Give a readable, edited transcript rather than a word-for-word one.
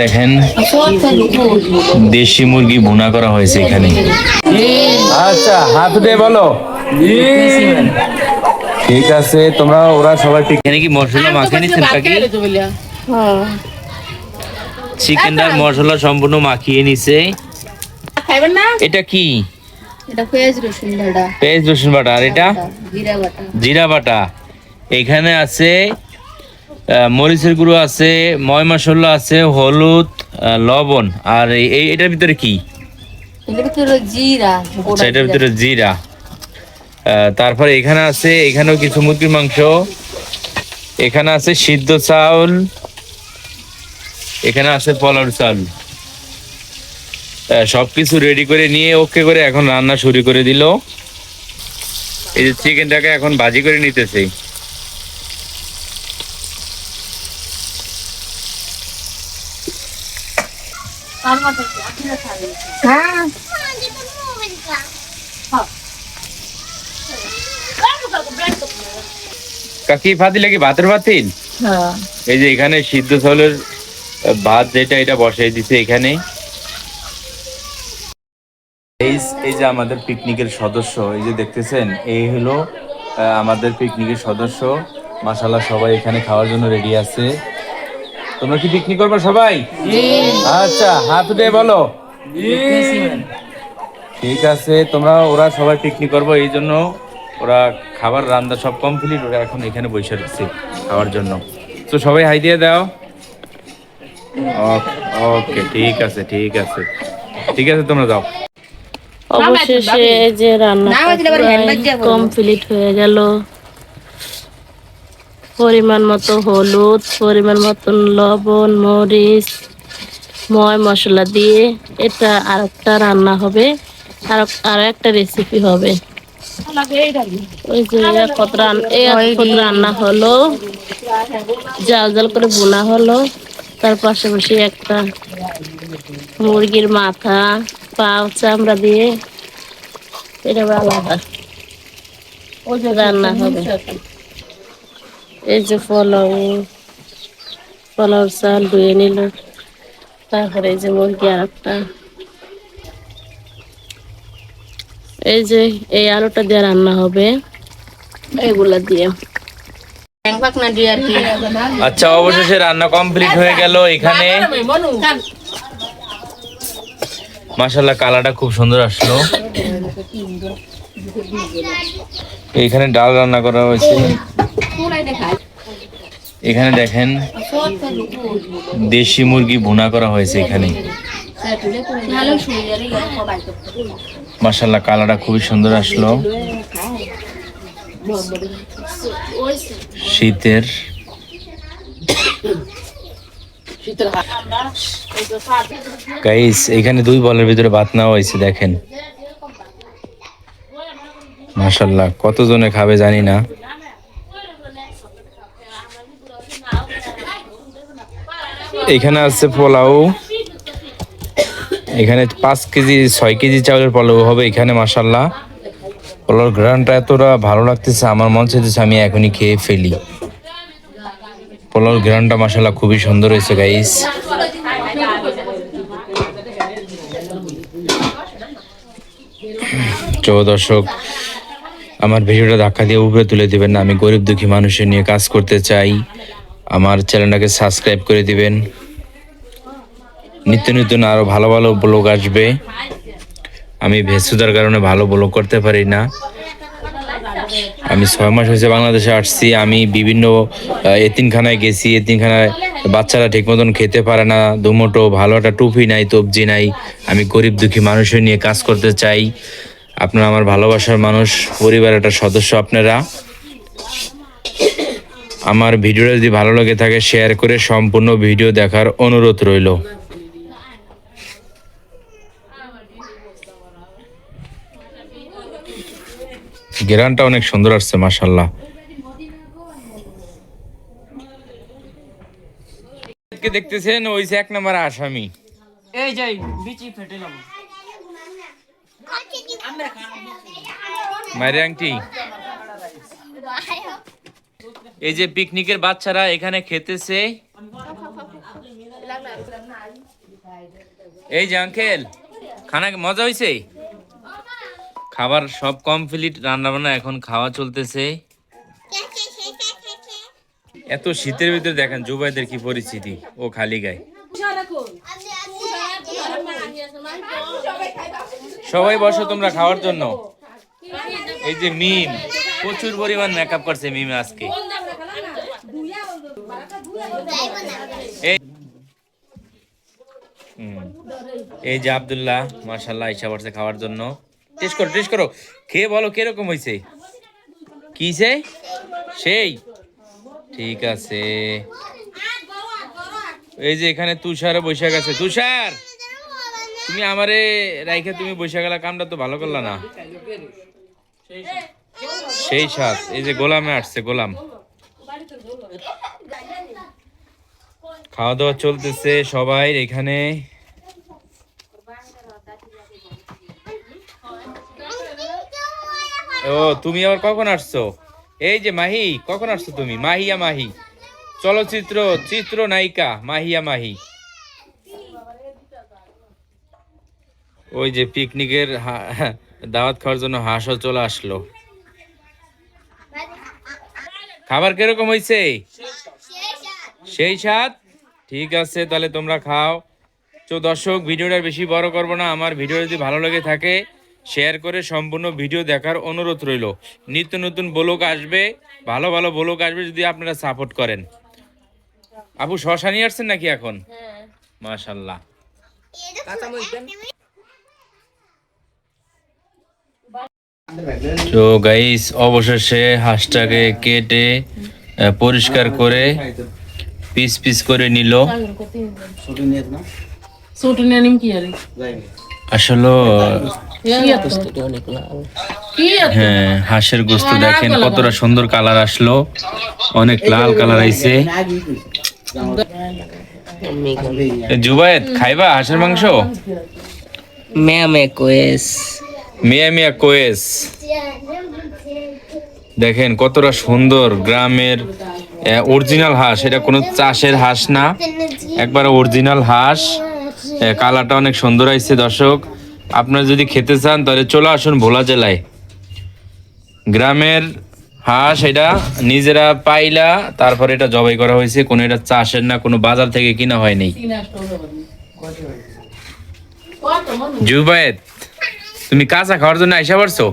দেখেন দেশি মুরগি ভুনা করা হয়েছে এখানে। আচ্ছা হাত উঠে বলো ঠিক আছে। তোমরা ওরা সবাই এখানে কি মশলা মাখিয়ে নিচ্ছেন নাকি? চিকেনটার মশলা সম্পূর্ণ মাখিয়ে নিছে। এটা কি? এটা পেঁয়াজ রসুন বাটা। পেঁয়াজ রসুন বাটা। আর এটা জিরা বাটা। জিরা বাটা। এখানে আছে মরিচের গুঁড়ো আছে, ময় মশলা আছে, হলুদ, লবণ। আর এটার ভিতরে কি? এটার ভিতরে জিরা। আচ্ছা এটার ভিতরে জিরা। তারপরে এখানে আছে, এখানেও কিছু মুরগির মাংস, এখানে আছে সিদ্ধ চাউল, এখানে আছে পোলাও চাল। সবকিছু রেডি করে নিয়ে ওকে করে এখন রান্না শুরু করে দিল। এই যে চিকেনটাকে এখন ভাজি করে নিতেছে। কাকি ফাতিল কি ভাতের পাতিল? এই যে এখানে সিদ্ধ চাউলের ভাত যেটা এটা বসাই দিছে এখানে। এই যে আমাদের পিকনিকের সদস্য, এই যে দেখতেছেন, এই হলো আমাদের পিকনিকের সদস্য। মাশাআল্লাহ সবাই এখানে খাওয়ার জন্য রেডি আছে। তোমরা কি পিকনিক করবে সবাই? আচ্ছা হাত উঠে বলো ঠিক আছে। ওরা সবাই পিকনিক করবো, এই জন্য ওরা খাবার রান্না সব কমপ্লিট, ওরা এখন এখানে বসে রয়েছে খাওয়ার জন্য। তো সবাই হাই দিয়ে দাও। ওকে ঠিক আছে ঠিক আছে ঠিক আছে, তোমরা যাও। অবশেষে যে রান্না কমপ্লিট হয়ে গেল। পরিমাণ মতো হলুদ, পরিমাণ মতো লবণ, মরিচ, ময় মশলা দিয়ে এটা আরেকটা রান্না হবে, আর একটা রেসিপি হবে। ওই যে রান্না হলো, জাল জাল করে বোনা হলো। তার পাশাপাশি একটা মুরগির মাথা, পাও, চামড়া দিয়ে এটা আলাদা রান্না হবে। এই যে পোলাও চাল ধুয়ে নিল। তারপরে এই যে মুরগি আর একটা, এই যে এই আলুটা দিয়ে রান্না হবে এগুলা দিয়ে। আচ্ছা অবশেষে রান্না কমপ্লিট হয়ে গেল এখানে। মাশাআল্লাহ কালারটা খুব সুন্দর আসলো। এখানে ডাল রান্না করা হয়েছে। এখানে দেখেন দেশি মুরগি ভুনা করা হয়েছে এখানে। মাশাআল্লাহ কালারটা খুবই সুন্দর আসলো। শীতের গাইস এখানে 2 বলের ভিতরে ভাত নেওয়া হয়েছে দেখেন। মাশাআল্লাহ কতজনে খাবে জানি না। এখানে আছে পোলাও, এখানে 5 কেজি 6 কেজি চাউলের পোলাও হবে এখানে। মাশাআল্লাহ পোলাওর ঘ্রাণটা এতটা ভালো লাগতেছে, আমার মন চাইতেছে আমি এখনই খেয়ে ফেলি। পোলাওর ঘ্রাণটা মাশাআল্লাহ খুবই সুন্দর হয়েছে গাইস। দর্শক আমার ভিডিওটা ধাক্কা দিয়ে উপরে তুলে দিবেন না, আমি গরিব দুঃখী মানুষের নিয়ে কাজ করতে চাই। আমার চ্যানেলটাকে সাবস্ক্রাইব করে দিবেন। নিত্য নতুন আরো ভালো ভালো ব্লগ আসবে। আমি ভেসুদার কারণে ভালো ব্লগ করতে পারি না। আমি 6 মাস হয়েছে বাংলাদেশে আসছি। আমি বিভিন্ন এতিমখানায় গেছি। এতিমখানায় বাচ্চারা ঠিক মতন খেতে পারে না, দুমুঠো ভালো একটা টুপি নাই, তবজি নাই। আমি গরিব দুঃখী মানুষের নিয়ে কাজ করতে চাই। আপনারা আমার ভালোবাসার মানুষ, পরিবারের একটা সদস্য আপনারা। আমার ভিডিওটা যদি ভালো লাগে থাকে শেয়ার করে সম্পূর্ণ ভিডিও দেখার অনুরোধ রইল। ঘেরানটা অনেক সুন্দর আসছে মাশাআল্লাহ। দেখতেছেন ওই যে 1 নম্বর আসামি, এই যাই বিচি ফেটেলাম মায়ের আংটি। এই যে পিকনিকের বাচ্চারা এখানে খেতেছে। এই যে আঙ্কেল, খানা মজা হয়েছে? খাবার সব কমপ্লিট, রান্না বান্না এখন খাওয়া চলতেছে। এত শীতের ভিতরে দেখেন জুবাইদের কি পরিস্থিতি, ও খালি গায়ে। সবাই বসো তোমরা খাওয়ার জন্য। এই যে মিম প্রচুর পরিমাণ মেকআপ করছে মিম আজকে। এই যে আব্দুল্লাহ মাশাআল্লাহ আইসা পড়ছে খাওয়ার জন্য। টেস্ট করো খেয়ে বলো কিরকম হয়েছে। কি সেই ঠিক আছে। এই যে এখানে তুষারও বসে গেছে। তুষার, তুমি আমারে রাইখে তুমি বসে গেলা, কামটা তো ভালো করলা না। সেই সাথ। এই যে গোলামে আসছে, গোলাম। খাওয়া দাওয়া চলতেছে সবাই এখানে। ও তুমি আবার কখন আসছো? এই যে মাহি, কখন আসছো তুমি? মাহিয়া মাহি, চলচ্চিত্র চিত্রনায়িকা মাহিয়া মাহি। ওই যে পিকনিকের দাওয়াত খাওয়ার জন্য হাঁসও চলে আসলো। খাবার কিরকম হয়েছে? সেই স্বাদ। ঠিক আছে, তাহলে তোমরা খাও। তো দর্শক, ভিডিওটা বেশি বড় করব না। আমার ভিডিও যদি ভালো লেগে থাকে শেয়ার করে সম্পূর্ণ ভিডিও দেখার অনুরোধ রইল। নিত্য নতুন ব্লগ আসবে, ভালো ভালো ব্লগ আসবে যদি আপনারা সাপোর্ট করেন। আপু শশা নিয়ে আসছেন নাকি এখন? মাশাআল্লাহ। তো গাইস, অবশেষে হাঁসটাকে কেটে পরিষ্কার করে পিস পিস করে নিল। আসলে হ্যাঁ, হাঁসের গোস্ত দেখেন কতটা সুন্দর কালার আসলো, অনেক লাল কালার আইছে। জুবায়েদ খাইবা হাঁসের মাংস? মিয়া কোয়েস। দেখেন কতটা সুন্দর, গ্রামের অরিজিনাল হাঁস, এটা কোনো চাষের হাঁস না, একবার অরিজিনাল হাঁস। কালারটা অনেক সুন্দর আইছে। দর্শক, আপনারা যদি খেতে চান তাহলে চলে আসুন ভোলা জেলায়। গ্রামের হাঁস, এটা নিজেরা পাইলা তারপরে এটা জবাই করা হয়েছে, কোনো এটা চাষের না, কোনো বাজার থেকে কিনা হয়নি। জুবায়েদ, তুমি কাঁচা খাওয়ার জন্য আইসা পারছো?